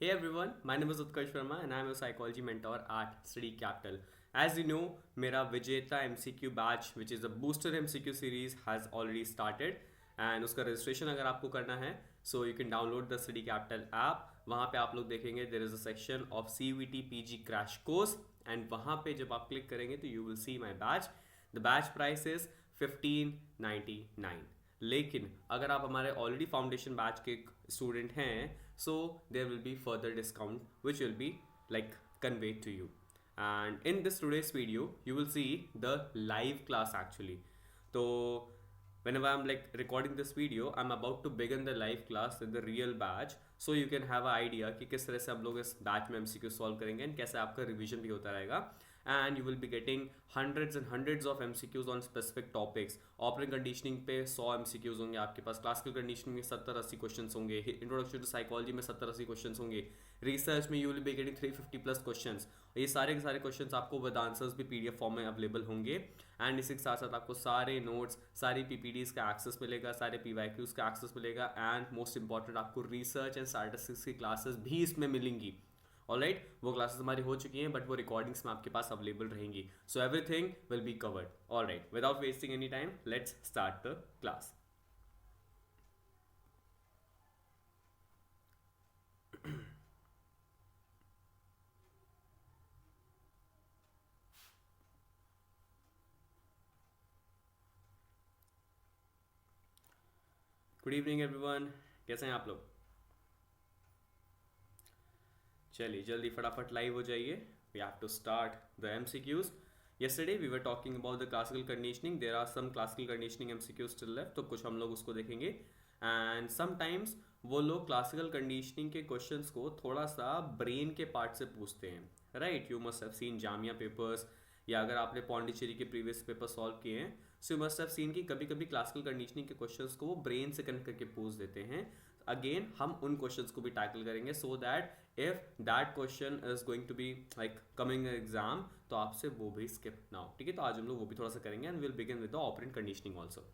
Hey everyone, my name is Utkarsh Sharma and I am a psychology mentor at Study Capital. As you know, मेरा विजेता MCQ batch which is a booster MCQ series has already started and उसका registration अगर आपको करना है so you can download the Study Capital app. वहाँ पे आप लोग देखेंगे there is a section of CVT PG crash course and वहाँ पे जब आप क्लिक करेंगे तो you will see my batch. The batch price is 1599. लेकिन अगर आप हमारे ऑलरेडी फाउंडेशन बैच के स्टूडेंट हैं so there will be further discount which will be like conveyed to you. And in this today's video you will see the live class actually. So whenever I'm like recording this video I'm about to begin the live class in the real batch so you can have an idea कि किस तरह से हम लोग इस batch में MCQ solve करेंगे and कैसे आपका रिवीजन भी होता रहेगा. And you will be getting hundreds and hundreds of MCQs on specific topics. Operant conditioning पे 100 MCQs होंगे आपके पास, क्लासिकल कंडीशनिंग में 70-80 क्वेश्चन होंगे, इंट्रोडक्शन टू साइकोलॉजी में 70-80 क्वेश्चन होंगे, रिसर्च में you will be getting 350 plus question. ये सारे के सारे क्वेश्चन आपको विद आंसर्स भी PDF फॉर्म में अवेलेबल होंगे. एंड इसी के साथ साथ आपको सारे नोट्स, सारी PPTs का एक्सेस मिलेगा, सारे PYQs का एक्सेस मिलेगा एंड मोस्ट इंपॉर्टेंट आपको रिसर्च एंड स्टैटिस्टिक्स की क्लासेस भी इसमें मिलेंगी. ऑलराइट, वो क्लासेस हमारी हो चुकी हैं बट वो रिकॉर्डिंग्स में आपके पास अवेलेबल रहेंगी. So everything will be covered. Alright, without wasting any time let's start the class. Good evening everyone, कैसे हैं आप लोग? चलिए जल्दी फटाफट लाइव हो जाइए. We have to start the MCQs. yesterday we were talking about the classical conditioning. there are some classical conditioning MCQs still left, तो कुछ हम लोग उसको देखेंगे. एंड समटाइम्स वो लोग क्लासिकल कंडीशनिंग के क्वेश्चंस को थोड़ा सा ब्रेन के पार्ट से पूछते हैं. Right, you must have seen Jamia papers या अगर आपने पौंडीचेरी के प्रीवियस पेपर सॉल्व किए हैं so you must have seen कि कभी कभी क्लासिकल कंडीशनिंग के क्वेश्चंस को वो ब्रेन से कनेक्ट करके पूछ देते हैं. अगेन हम उन क्वेश्चंस को भी टैकल करेंगे so that if that question is going to be like coming exam तो आपसे वो भी स्किप ना हो. ठीक है, तो आज हम लोग वो भी थोड़ा सा करेंगे and will begin with the operant conditioning also.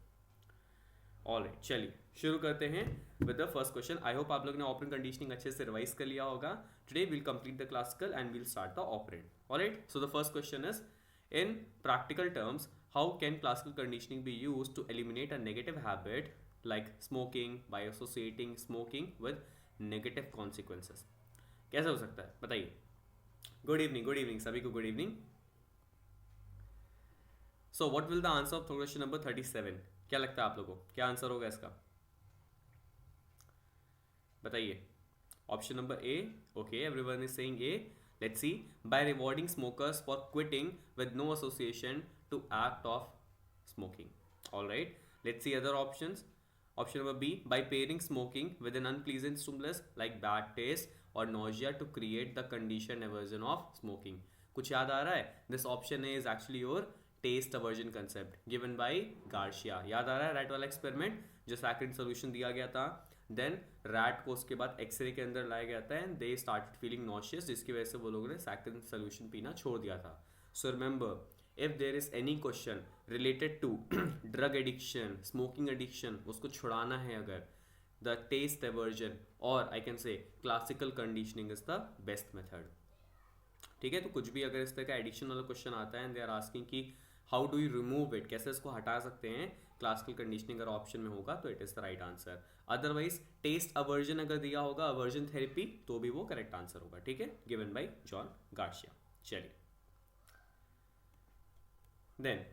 Alright, चलिए शुरू करते हैं with the first question. I hope आप लोग ने ऑपरेंट कंडीशनिंग अच्छे से रिवाइज कर लिया होगा. Today will complete the classical and will start the operant. Alright, so the first question is in practical terms how can classical conditioning be used to eliminate a negative habit like smoking by associating smoking with negative consequences. कैसे हो सकता है बताइए. Good evening सभी को good evening. So what will the answer of question number 37? क्या लगता है आप लोगों को क्या आंसर होगा इसका? बताइए. Option number A. Okay, everyone is saying A. Let's see. By rewarding smokers for quitting with no association to act of smoking. All right. Let's see other options. Option number B. By pairing smoking with an unpleasant stimulus like bad taste or nausea to create the conditioned aversion of smoking. कुछ याद आ रहा है? This option A is actually your taste aversion concept given by Garcia. याद आ रहा है rat वाला experiment जो saccharin solution दिया गया था. देन रैट को उसके बाद एक्सरे के अंदर लाया गया था and they started feeling nauseous जिसकी वजह से वो लोगों ने सैकरिन सोल्यूशन पीना छोड़ दिया था. So remember if there is any question related to drug addiction, smoking addiction, उसको छुड़ाना है अगर, द टेस्ट एवर्जन और I can say classical conditioning is the best method. ठीक है, तो कुछ भी अगर इस तरह का एडिक्शन वाला क्वेश्चन आता है एंड दे आर आस्किंग कि how do you remove it, कैसे इसको हटा सकते हैं, क्लासिकल कंडीशनिंग अगर ऑप्शन में होगा तो it is the right answer. Otherwise test aversion अगर दिया होगा, अवर्जन थेरेपी, तो भी वो करेक्ट आंसर होगा. ठीक है, गिवन बाय जॉन गार्शिया. चलिए then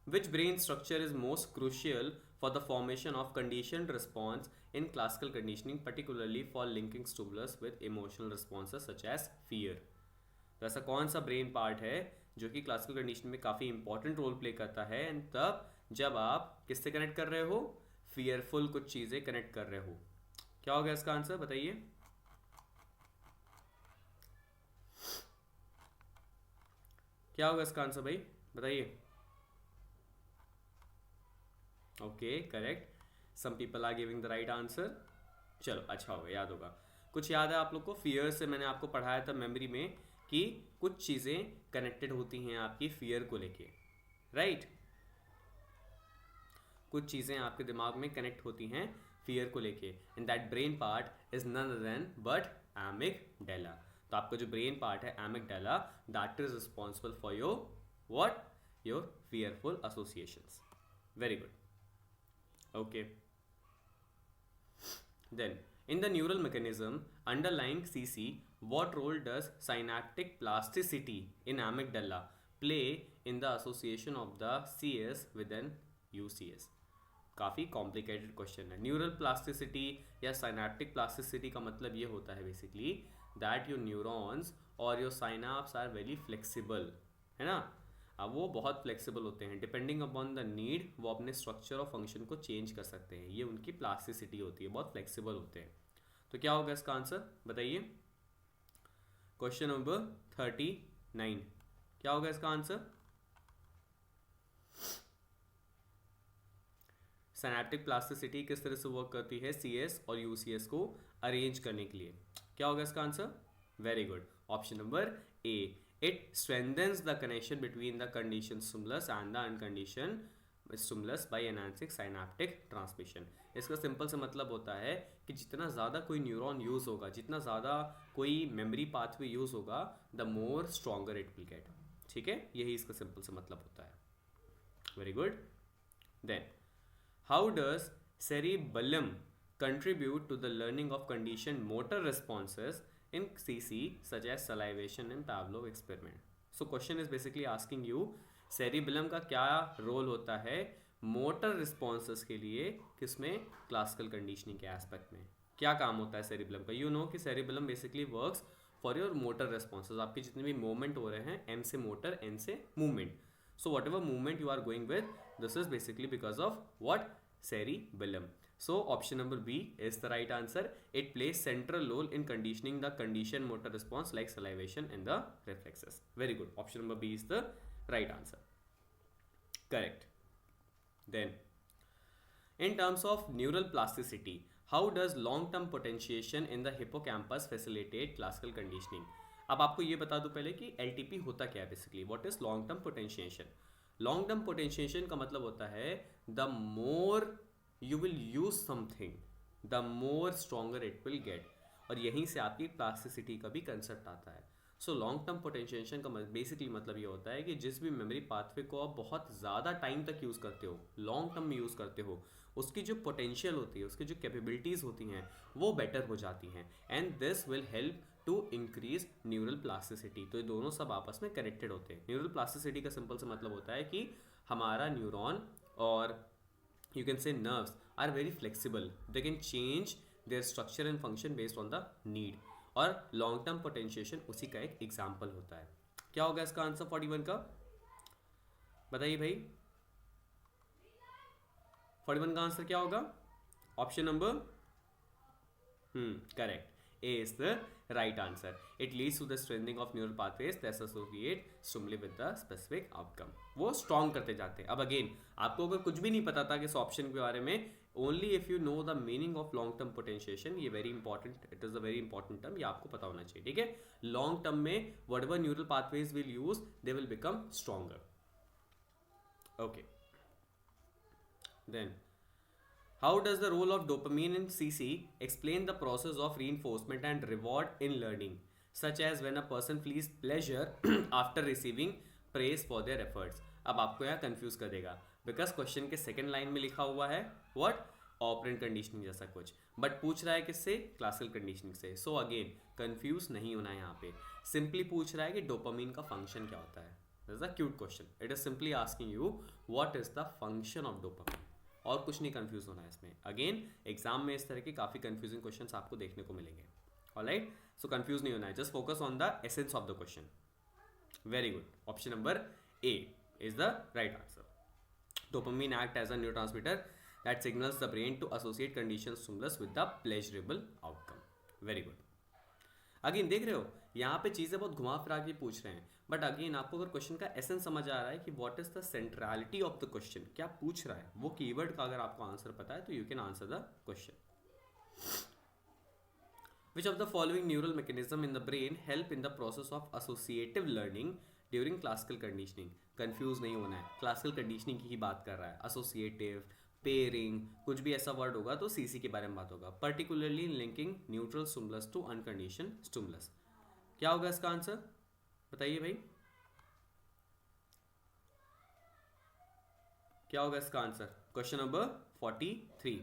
which brain structure is most crucial for the formation of conditioned response in classical conditioning, particularly for linking stimulus with emotional responses such as fear. तो ऐसा कौन सा brain part है जो कि classical condition में काफ़ी इंपॉर्टेंट रोल प्ले करता है एंड तब जब आप किससे कनेक्ट कर रहे हो, फियरफुल कुछ चीज़ें कनेक्ट कर रहे हो. क्या होगा इसका आंसर बताइए. क्या होगा इसका आंसर भाई बताइए. Okay, correct. Some people are giving the right answer. चलो अच्छा होगा, याद होगा. कुछ याद है आप लोग को? फियर से मैंने आपको पढ़ाया था मेमोरी में कि कुछ चीज़ें कनेक्टेड होती हैं आपकी फियर को लेके. राइट, कुछ चीज़ें आपके दिमाग में कनेक्ट होती हैं फियर को लेके, and that brain part is none other than but amygdala. तो आपका जो ब्रेन पार्ट है amygdala, that is responsible for your what, your fearful associations. Very good. Okay, then in the neural mechanism underlying CC, what role does synaptic plasticity in amygdala play in the association of the CS with an UCS? काफ़ी complicated question है। Neural plasticity या synaptic plasticity का मतलब ये होता है basically that your neurons और your synapse are very flexible, है ना। अब वो बहुत फ्लेक्सिबल होते हैं, डिपेंडिंग अपॉन द नीड वो अपने स्ट्रक्चर और फंक्शन को चेंज कर सकते हैं। ये उनकी प्लास्टिसिटी होती है, बहुत फ्लेक्सिबल होते हैं। तो क्या होगा इसका आंसर बताइए। क्वेश्चन नंबर 39, क्या होगा इसका आंसर। सिनेप्टिक प्लास्टिसिटी किस तरह से वर्क करती है सीएस और यूसीएस को अरेंज करने के लिए, क्या होगा इसका answer. Very good, option number A, it strengthens the connection between the conditioned stimulus and the unconditioned stimulus by enhancing synaptic transmission। इसका सिंपल से मतलब होता है कि जितना ज़्यादा कोई न्यूरॉन यूज़ होगा, जितना ज़्यादा कोई मेमोरी पाथवे यूज़ होगा, the more stronger it will get. ठीक है, यही इसका सिंपल से मतलब होता है। Very good. Then how does cerebellum contribute to the learning of conditioned motor responses in CC such as salivation and Pavlov experiment? So question is basically asking you cerebellum का क्या रोल होता है motor responses के लिए, किसमें, classical conditioning के aspect में क्या काम होता है सेरिबेलम का। यू नो कि cerebellum basically works for your motor responses, आपके जितने भी मूवमेंट हो रहे हैं, एम से मोटर, एन से movement, so whatever movement you are going with, this is basically because of what, cerebellum. So option number B is the right answer. It plays central role in conditioning the conditioned motor response like salivation and the reflexes. Very good. Option number B is the right answer. Correct. Then, in terms of neural plasticity, how does long-term potentiation in the hippocampus facilitate classical conditioning? अब आपको ये बता दूं पहले कि LTP होता क्या है basically, what is long term potentiation. Long term potentiation का मतलब होता है the more you will use something the more stronger it will gate, और यहीं से आपकी प्लास्टिसिटी का भी कंसेप्ट आता है। सो लॉन्ग टर्म पोटेंशिएशन का बेसिकली मतलब ये होता है कि जिस भी मेमोरी पाथवे को आप बहुत ज़्यादा टाइम तक यूज़ करते हो, लॉन्ग टर्म में यूज़ करते हो, उसकी जो पोटेंशियल होती है, उसकी जो कैपेबिलिटीज़ होती हैं, वो बेटर हो जाती हैं, and this will help to increase neural plasticity. तो ये दोनों सब आपस में कनेक्टेड होते हैं। न्यूरल प्लास्टिसिटी का सिंपल सा मतलब होता है कि हमारा न्यूरॉन और you can say nerves are very flexible, they can change their structure and function based on the need, और लॉन्ग टर्म पोटेंशिएशन उसी का एक एग्जाम्पल होता है। क्या होगा इसका आंसर 41 का, बताइए भाई। 41 का आंसर क्या होगा, option number correct, A is the right answer. It leads to the strengthening of neural pathways that associate stimuli with the specific outcome. वो strong करते जाते हैं। अब again आपको अगर कुछ भी नहीं पता था कि इस ऑप्शन के बारे में, only if you know the meaning of long term potentiation, ये very important, it is a very important term, ये आपको पता होना चाहिए। ठीक है, long term में whatever neural pathways will use, they will become stronger. Okay. Then how does the role of dopamine in CC explain the process of reinforcement and reward in learning, such as when a person feels pleasure after receiving praise for their efforts? अब आपको यहाँ confuse कर देगा, because question के second line में लिखा हुआ है व्हाट, ऑपरेंट कंडीशनिंग जैसा कुछ, बट पूछ रहा है किससे, क्लासिकल कंडीशनिंग से। सो अगेन कंफ्यूज नहीं होना है यहाँ पे, सिंपली पूछ रहा है कि डोपामीन का फंक्शन क्या होता है। This is a cute question, it is simply asking you what is the function of dopamine, और कुछ नहीं कंफ्यूज होना है इसमें। अगेन एग्जाम में इस तरह के काफ़ी कंफ्यूजिंग क्वेश्चंस आपको देखने को मिलेंगे। ऑलराइट, सो कंफ्यूज नहीं होना है, just focus on the essence of the question. Very good, option number A is the right answer. Dopamine act as a neurotransmitter that signals the brain to associate condition stimulus with the pleasurable outcome. Very good. Again देख रहे हो यहाँ पे चीज़ें बहुत घुमा फिरा के पूछ रहे हैं, बट अगेन आपको अगर क्वेश्चन का एसेंस समझ आ रहा है कि what is the centrality of the question, क्या पूछ रहा है, वो कीवर्ड का अगर आपको आंसर पता है तो you can answer the question. Which of the following neural mechanism in the brain help in the process of associative learning during classical conditioning. Confuse नहीं होना है, क्लासिकल कंडीशनिंग की ही बात कर रहा है, एसोसिएटिव, पेयरिंग, कुछ भी ऐसा वर्ड होगा तो सीसी के बारे में बात होगा, particularly linking neutral stimulus to unconditioned stimulus. क्या होगा इसका आंसर, बताइए भाई, क्या होगा इसका आंसर? Question number 43,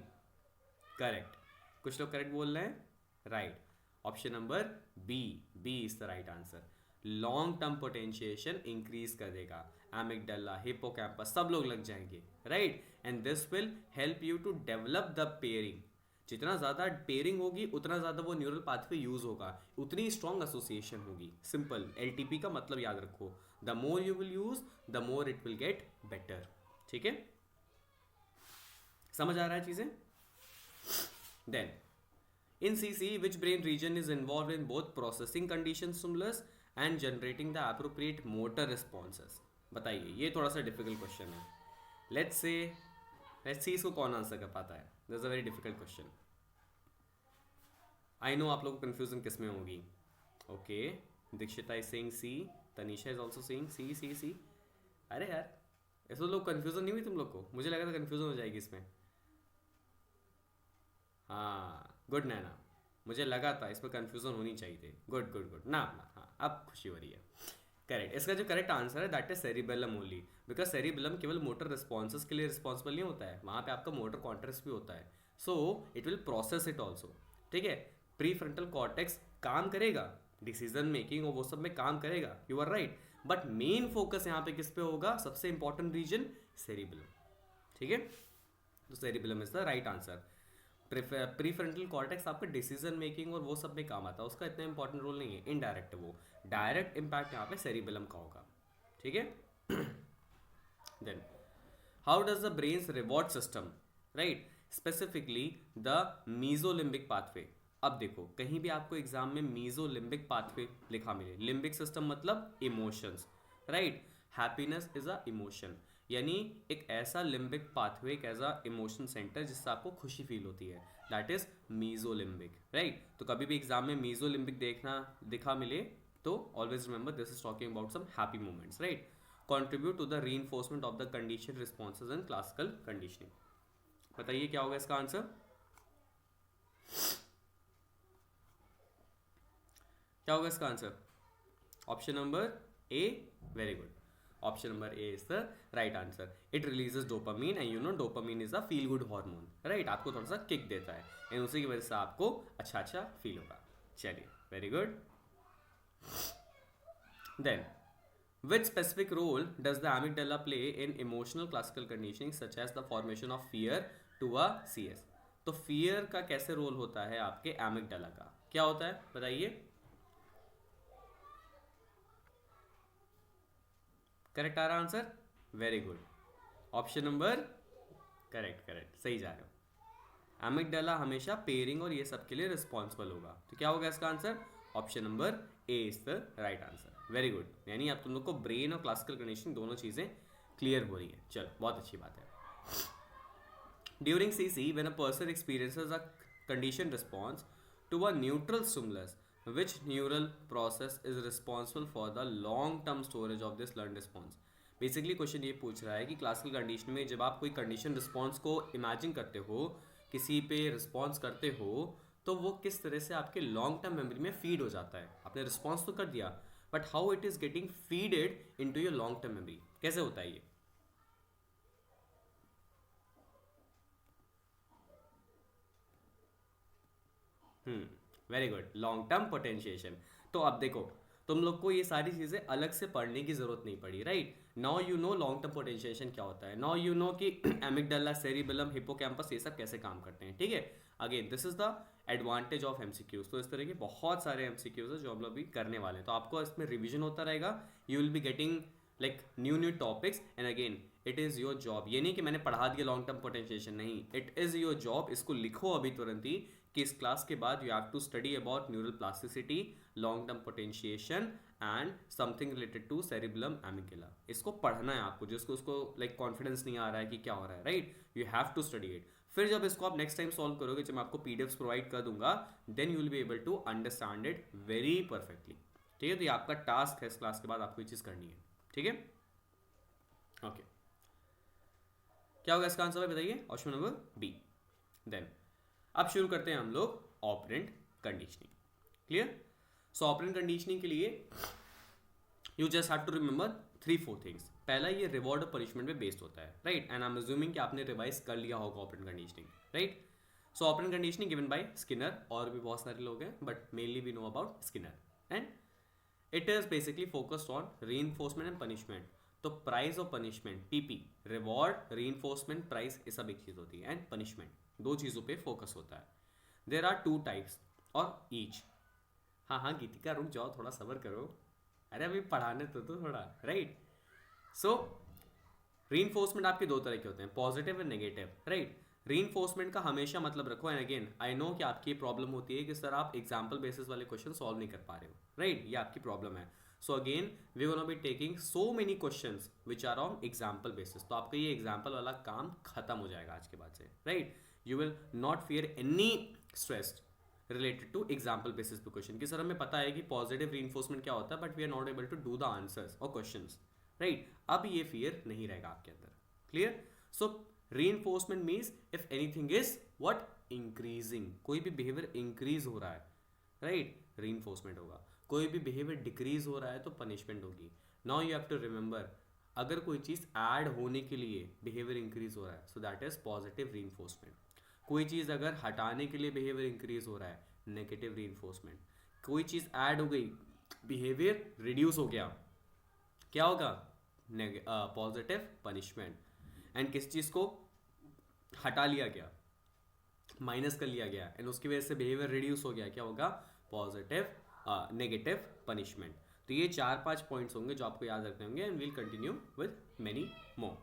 correct. कुछ लोग करेक्ट बोल रहे हैं, right. Option number B, B is the right answer. Long term potentiation increase कर देगा, एमिगडाला, हिप्पोकैम्पस सब लोग लग जाएंगे, right. And this will help you to develop the pairing. जितना ज़्यादा पेयरिंग होगी उतना ज़्यादा वो न्यूरल पाथवे यूज होगा, उतनी स्ट्रॉन्ग एसोसिएशन होगी। सिंपल, एलटीपी का मतलब याद रखो, the more you will use the more it will get better. ठीक है, समझ आ रहा है चीजें? Then in CC which brain region is involve in both processing condition stimulus and generating the appropriate motor responses? बताइए, ये थोड़ा सा डिफिकल्ट क्वेश्चन है। लेट्स सी इसको कौन आंसर कर पाता है। This is a very difficult question. I know आप लोगों को कंफ्यूजन किस में होगी। Okay, Dikshita is saying C, Tanisha is also saying C C C. अरे यार, ऐसे तो लोग कंफ्यूजन नहीं हुई तुम लोग को? मुझे लगा था कंफ्यूजन हो जाएगी इसमें। हाँ, गुड नैना, मुझे लगा था इसमें कंफ्यूजन होनी चाहिए थी। गुड गुड गुड ना ना, हाँ अब खुशी हो रही है। करेक्ट, इसका जो करेक्ट आंसर है that is cerebellum only, because cerebellum केवल मोटर रिस्पॉन्सेस के लिए रिस्पॉन्सिबल नहीं होता है, वहाँ पे आपका मोटर कॉन्ट्रेक्स भी होता है, so it will process it also. ठीक है, प्री फ्रंटल कॉर्टेक्स काम करेगा, डिसीजन मेकिंग और वो सब में काम करेगा, you are right, but main focus यहाँ पे किस पे होगा? सबसे इंपॉर्टेंट रीजन सेरिबेलम। ठीक है, तो cerebellum is the right answer. Pre frontal cortex आपका डिसीजन मेकिंग और वो सब में काम आता है, उसका इतना इंपॉर्टेंट रोल नहीं है, इनडायरेक्ट है वो, डायरेक्ट इम्पैक्ट यहाँ पे सेरिबेलम का होगा। ठीक है, then how does the brain's reward system, right, specifically the mesolimbic pathway. अब देखो, कहीं भी आपको एग्जाम में मीजोलिम्बिक पाथवे लिखा मिले, लिम्बिक सिस्टम मतलब emotions, right, happiness is a emotion, यानी एक ऐसा लिम्बिक पाथवे, एक ऐसा इमोशन सेंटर जिससे आपको खुशी फील होती है, दैट इज मीजोलिम्बिक, राइट। तो कभी भी एग्जाम में मीजोलिम्बिक देखना दिखा मिले तो always remember this is talking about some happy moments, right. Contribute to the reinforcement of the condition responses in classical conditioning. बताइए क्या होगा इसका आंसर, क्या होगा इसका answer? Option number A, very good, option number A is the right answer. It releases dopamine and you know dopamine is a feel good hormone, right, आपको थोड़ा सा किक देता है एंड उसी की वजह से आपको अच्छा अच्छा फील होगा। चलिए, very good. Then which specific role does the amygdala play in emotional classical conditioning such as the formation of fear to a CS? तो फियर का कैसे रोल होता है आपके एमिगडाला का, क्या होता है बताइए? करेक्ट आ रहा answer, very good, option number, correct correct, सही जा रहे हो। एमिगडाला हमेशा पेयरिंग और ये सब के लिए रिस्पॉन्सिबल होगा, तो क्या होगा इसका answer? Option number A is the right answer, very good. यानी अब तुम लोग को ब्रेन और क्लासिकल कंडीशनिंग दोनों चीजें क्लियर हो रही है, चलो बहुत अच्छी बात है। During CC when a person experiences a condition response to a neutral stimulus which neural process is responsible for the long term storage of this learned response? Basically question ये पूछ रहा है कि क्लासिकल कंडीशन में जब आप कोई condition response को इमेजिन करते हो, किसी पे रिस्पॉन्स करते हो, तो वो किस तरह से आपके लॉन्ग टर्म मेमोरी में फीड हो जाता है। आपने रिस्पॉन्स तो कर दिया, but how it is getting feeded into your long term memory, कैसे होता है ये? Very good, long term potentiation. तो अब देखो, तुम लोग को ये सारी चीज़ें अलग से पढ़ने की ज़रूरत नहीं पड़ी, right. Now you know long term potentiation क्या होता है, नाउ यू नो कि एमिगडाला, सेरिबेलम, हिप्पोकैम्पस ये सब कैसे काम करते हैं। ठीक है, again this is the advantage of MCQs. तो इस तरह के बहुत सारे एमसीक्यूज है जो हम लोग भी करने वाले हैं, तो आपको इसमें रिविजन होता रहेगा, you will be getting like new topics, and again it is your job, ये नहीं कि मैंने पढ़ा दिया लॉन्ग टर्म पोटेंशिएशन, नहीं, इट इज़ योर जॉब, इसको लिखो अभी तुरंत ही कि इस क्लास के बाद you have to study about neural plasticity, long term potentiation and something related to cerebellum amygdala. इसको पढ़ना है आपको, जिसको उसको लाइक कॉन्फिडेंस नहीं आ रहा है कि क्या हो रहा है, right, you have to study it. फिर जब इसको आप नेक्स्ट टाइम सॉल्व करोगे, जब मैं आपको पीडीएफ्स प्रोवाइड कर दूंगा, then you will be able to understand it very perfectly. ठीक है, तो ये आपका टास्क है, इस क्लास के बाद आपको ये चीज़ करनी है। ठीक है, ओके। क्या होगा इसका आंसर भाई बताइए, ऑप्शन नंबर बी। देन अब शुरू करते हैं हम लोग operant conditioning. Clear? So operant conditioning के लिए you just have to remember 3-4 things. पहला, ये रिवॉर्ड और पनिशमेंट पे बेस्ड होता है, right? And I am assuming कि आपने रिवाइज कर लिया होगा operant conditioning, right? So operant conditioning given by Skinner, और भी बहुत सारे लोग हैं but mainly we know about Skinner, and it is basically focused on reinforcement and punishment. तो प्राइज और punishment, PP, reward, reinforcement, price, ये सब एक चीज होती है, एंड पनिशमेंट, दो चीजों पे फोकस होता है। देर आर 2 टाइप्स और ईच। हाँ गीतिका रुक जाओ, थोड़ा सब्र करो, अरे अभी पढ़ाने तो थोड़ा, राइट? सो रीइंफोर्समेंट आपके दो तरह के होते हैं, positive and negative, right? Reinforcement का हमेशा मतलब रखो, एंड अगेन आई नो कि आपकी प्रॉब्लम होती है कि सर आप एग्जाम्पल बेसिस वाले क्वेश्चन सॉल्व नहीं कर पा रहे हो, राइट? ये आपकी प्रॉब्लम है। So again we gonna be taking so many questions which are on example basis. तो आपका ये एग्जाम्पल वाला काम खत्म हो जाएगा आज के बाद से, right? You will not fear any stress related to example basis पे क्वेश्चन, कि सर हमें पता है कि पॉजिटिव रीइंफोर्समेंट क्या होता है but we are not able to do the answers और क्वेश्चंस, राइट? अब ये फियर नहीं रहेगा आपके अंदर। Clear? So reinforcement means if anything is what, increasing, कोई भी बिहेवियर इंक्रीज हो रहा है, राइट? रीइंफोर्समेंट होगा। कोई भी बिहेवियर डिक्रीज हो रहा है तो पनिशमेंट होगी। Now you have to remember, अगर कोई चीज ऐड होने के लिए बिहेवियर इंक्रीज हो रहा है so that is positive reinforcement. कोई चीज़ अगर हटाने के लिए बिहेवियर इंक्रीज हो रहा है, नेगेटिव रीइंफोर्समेंट। कोई चीज़ ऐड हो गई, बिहेवियर रिड्यूस हो गया, क्या होगा? Positive punishment. एंड किस चीज़ को हटा लिया गया, माइनस कर लिया गया, एंड उसकी वजह से बिहेवियर रिड्यूस हो गया, क्या होगा? Positive negative punishment. तो ये 4-5 पॉइंट्स होंगे जो आपको याद रखने होंगे, and will continue with many more.